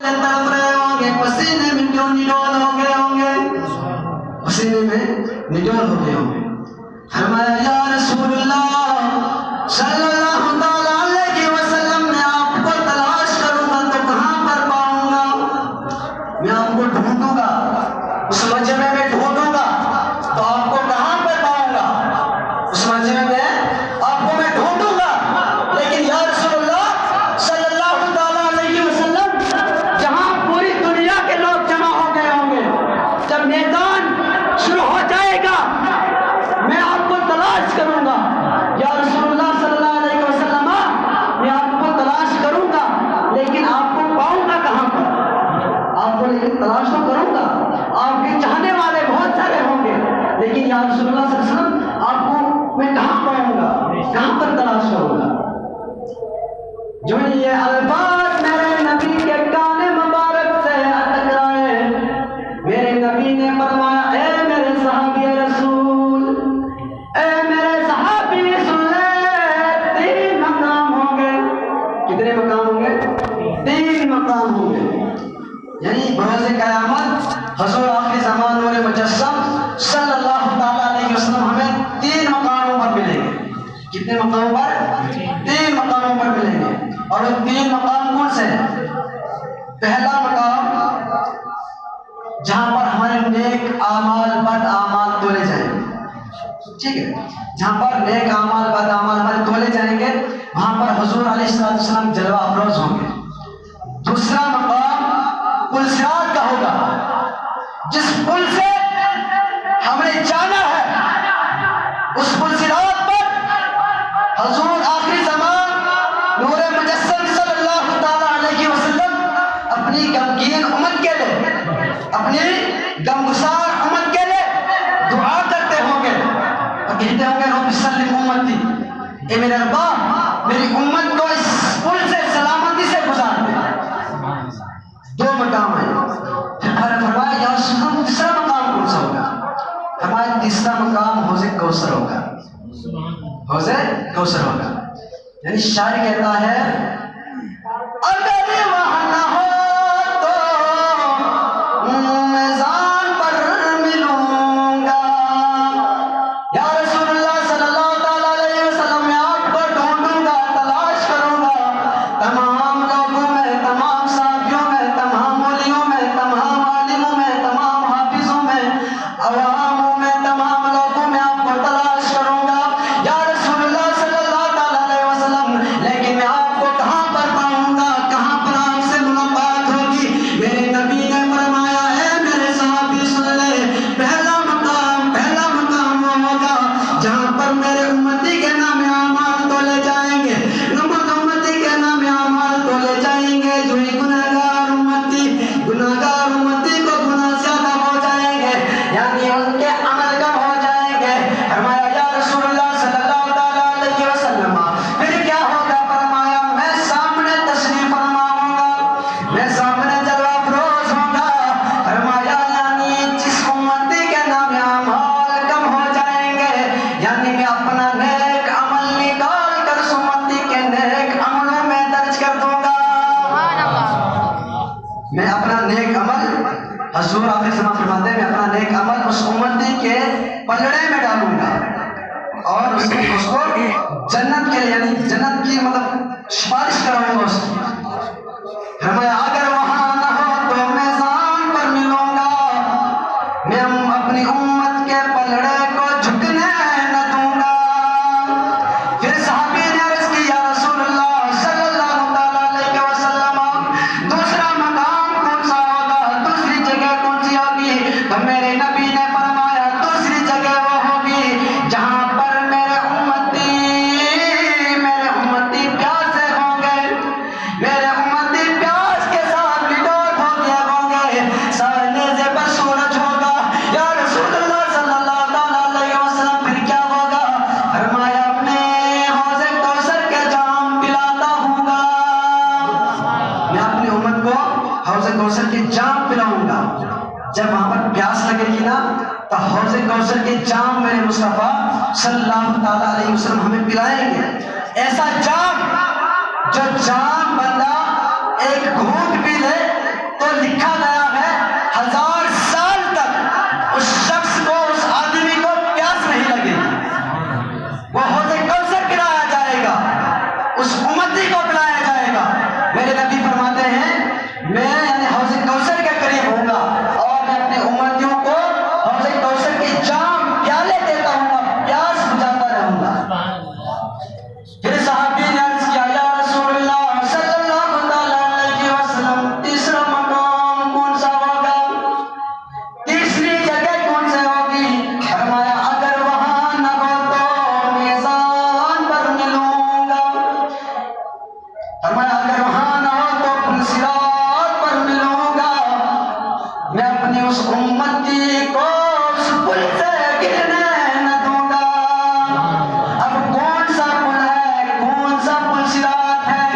तड़प रहे होंगे, पसीने में क्यों निडोल हो गए होंगे, पसीने में निडोल हो गए होंगे। फरमाया या रसूलुल्लाह सल्लल्लाहु ताला अलैहि वसल्लम, मैं आपको तलाश करूंगा तो कहां पर पाऊंगा? मैं आपको ढूंढूंगा, उस मजमे में ढूंढूंगा तो आपको कहां पर पाऊंगा? उस मजमे में आपको मैं ढूंढूंगा। लेकिन या रसूलुल्लाह सल्लल्लाहु ताला अलैहि वसल्लम, जहां पूरी दुनिया के लोग जमा हो गए होंगे, जब मैदान शुरू हो जाएगा मैं आपको तलाश करूंगा। या रसूलुल्लाह सल्लल्लाहु अलैहि वसल्लम, मैं आपको तलाश करूंगा लेकिन आपको पाऊंगा कहां पर? आपको लेकिन तलाश तो करूंगा, आपके चाहने वाले बहुत सारे होंगे, लेकिन या रसूलुल्लाह सल्लल्लाहु अलैहि वसल्लम आपको मैं कहां पाऊंगा, कहां पर तलाश करूंगा? जो ये अल्फाज मेरे नबी के काने मुबारक से टकराए, मेरे नबी ने फरमाया, ए मेरे सहाबी रसूल, ए मेरे सहाबी सुन ले, 3 मकाम होंगे। कितने मकाम होंगे? 3 मकाम होंगे। यानी बरोज़े क़यामत हुज़ूर आखिरी ज़मान नूर मुजस्सम सल्लल्लाहु ताला अलैहि वसल्लम हमें 3 मकामों पर मिलेंगे। कितने मकामों पर? 3 मकामों पर मिलेंगे। और वो 3 मकाम कौन से हैं? पहला मकाम जहां पर हमारे नेक आमाल बद आमाल तोले जाएंगे, ठीक है, जहां पर नेक आमाल बद आमाल हमारे तोले जाएंगे, वहां पर हुजूर अलैहिस्सलाम जलवा अफरोज होंगे। दूसरा मकाम पुल सिरात का होगा, जिस पुल से हमें जाना है, उस पुल सिरात पर हुजूर आखिरी ज़मान नूर मुजस्सम सल्लल्लाहु ताला अलैहि वसल्लम अपनी गमगीन उम्मत के लिए, अपनी गमगुसार उम्मत के लिए दुआ करते होंगे और कहते होंगे, रब्बि सल्लिम उम्मती, ए मेरे रब्बा मेरी उम्मत को इस पुल से सलामती से गुजार दे। 2 मकाम है। फिर फरमाया या रसूलल्लाह, तीसरा मकाम कौन सा होगा? हमारा तीसरा मकाम हौज़े कौसर होगा। हौज़े कौसर होगा। यानी शायर कहता है, अगर वहां ना हो तो मैदान पर मिलूंगा। या रसूलुल्लाह सल्लल्लाहु ताला अलैहि वसल्लम, मैं आपको ढूंढूंगा, तलाश करूंगा, तमाम लोगों में, तमाम साथियों में, तमाम मौलियों में, तमाम आलिमों में, तमाम हाफिजों में, अवामों में, तमाम लोगों में आपको तलाश करूंगा या रसूलुल्लाह सल्लल्लाहु ताला अलैहि वसल्लम। लेकिन मैं आपको कहां पर पाऊंगा, कहां पर आपसे मुलाकात होगी? मेरे नबी ने फरमाया, है मेरे साहबी सुन ले, पहला मकाम वो होगा जहां पर मेरे उम्मती के नाम आमाल तोले जाएंगे, उम्मती के नाम आमाल तोले जाएंगे। जो ही गुनाहगार उम्मती को गुनाह ज्यादा हो जाएंगे, यानी उनके अमल कम हो जाएंगे। फरमाया या रसूलुल्लाह सल्लल्लाहु ताला अलैहि वसल्लम, फिर क्या होगा? फरमाया, मैं सामने तशरीफ फरमाऊंगा, मैं सामने जलवा अफरोज होगा। फरमाया यानी जिस उम्मती के नाम आमाल कम हो जाएंगे, यानी मैं अपना नेक अमल निकाल कर उस उम्मती के नेक अमलों में दर्ज कर दूंगा। मैं अपना नेक अमल, हुजूर आखिरी ज़मान फरमाते हैं, मैं अपना नेक अमल उस उम्मती के पलड़े में डालूंगा और उसको जन्नत के लिए, यानी जन्नत की मतलब सिफारिश कराऊंगा उसकी। फरमाया अगर वहां ना हो तो मैदान पर मिलूंगा, मैं अपनी उम्मत के पलड़े को झुकने न दूंगा। फिर सहाबी ने अर्ज़ की, या रसूलल्लाह सल्लल्लाहु ताला अलैहि वसल्लम, दूसरा मकाम कौन सा होगा, दूसरी जगह कौन सी होगी? तो मेरे नबी ने फरमाया, दूसरी जगह वो होगी जहां पर मेरे उम्मती प्यासे होंगे, मेरे उम्मती प्यास के साथ निडोल हो गए होंगे, सामने से पर सूरज होगा। या रसूलुल्लाह सल्लल्लाहु ताला अलैहि वसल्लम, फिर क्या होगा? फरमाया, मैं हौज़े कौसर के जाम पिलाता हूँगा, मैं अपनी उम्मत को हौज़े कौसर के जाम पिलाऊंगा। जब वहां पर प्यास लगेगी ना, तो हौज़े कौसर के जाम मेरे मुस्तफा सल्लल्लाहु ताला अलैहि वसल्लम हमें पिलाएंगे। ऐसा जाम, जो जाम बंदा एक घूंट पी ले گرنے نہ دوں گا. اب کون سا پل ہے, کون سا پل صراط ہے؟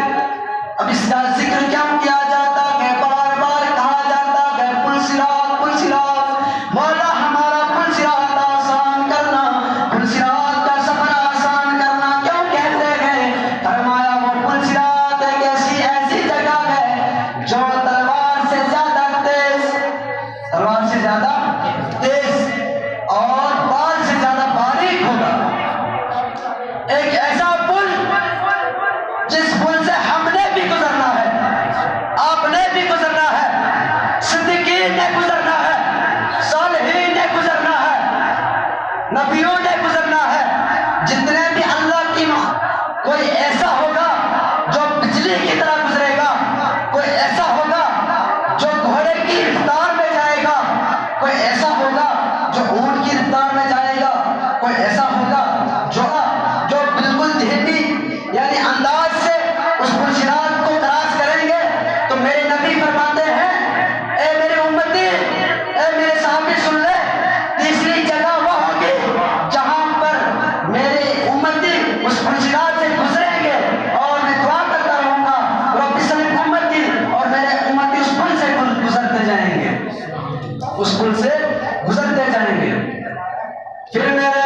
اب اس کا ذکر کیوں کیا جاتا ہے, بار بار کہا جاتا ہے پل صراط, پل صراط. مولا ہمارا پل صراط آسان کرنا, پل صراط کا سفر آسان کرنا کیوں کہتے ہیں؟ فرمایا وہ پل صراط ایک ایسی جگہ ہے جو تلوار سے زیادہ تیز, تلوار سے زیادہ تیز اور بال سے زیادہ باریک ہوگا. ایک ایسا پل جس پل سے ہم نے بھی گزرنا ہے, آپ نے بھی گزرنا ہے, صدیقین نے گزرنا ہے, صالحین نے گزرنا ہے, نبیوں نے گزرنا ہے, جتنے بھی اللہ کی کوئی ایسا ہوگا جو بجلی کی طرح گزرے گا, کوئی ایسا ہوگا جو گھوڑے کی رفتار میں جائے گا, کوئی ایسا ہوگا جو اونٹ کی رفتار میں جائے گا, کوئی ایسا ہوگا جو بالکل دھیمی یعنی انداز سے اس پل صراط کو کراس کریں گے. تو میرے نبی فرماتے ہیں اے میرے امتی, اے میرے صحابی سن لے, تیسری جگہ وہ ہوگی جہاں پر میرے امتی اس پل صراط سے گزریں گے, اور میں دعا کرتا رہوں گا رب اسلم امتی, اور میرے امتی اس پل سے گزرتے جائیں گے, اس پل سے گزرتے جائیں گے. پھر میرے